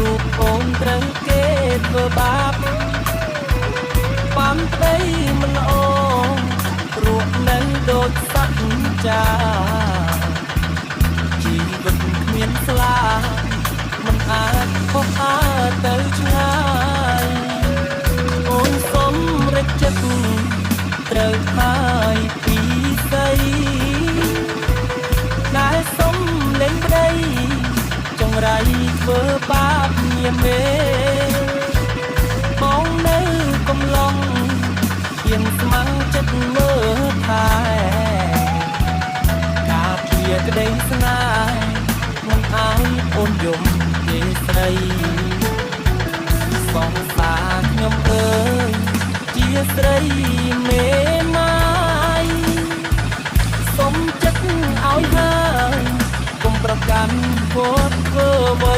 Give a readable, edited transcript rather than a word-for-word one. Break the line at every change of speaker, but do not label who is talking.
រូបអូនត្រូវគេធ្វើបាបបានប្តីមិនល្អព្រោះនៅដូចសច្ចាជីវិតគ្មានស្លាមិនអាចខុសអើទៅឆ្ងាយអូនសុំរេចចិត្តត្រូវហើយពីស្អីដែលសុំលេងប្តីចង្រៃធ្វើបាបញាមេបងនៅកំឡុងហ៊ានស្ម័គ្រចិត្តមើលថែការពារក្តីស្នេហ៍មិនឲ្យអូនយំទេស្រីសងសាខ្ញុំអើយជាស្រីមេម៉ាយសុំចិត្តឲ្យហើយកុំប្រកាន់ធ្វើអ្វី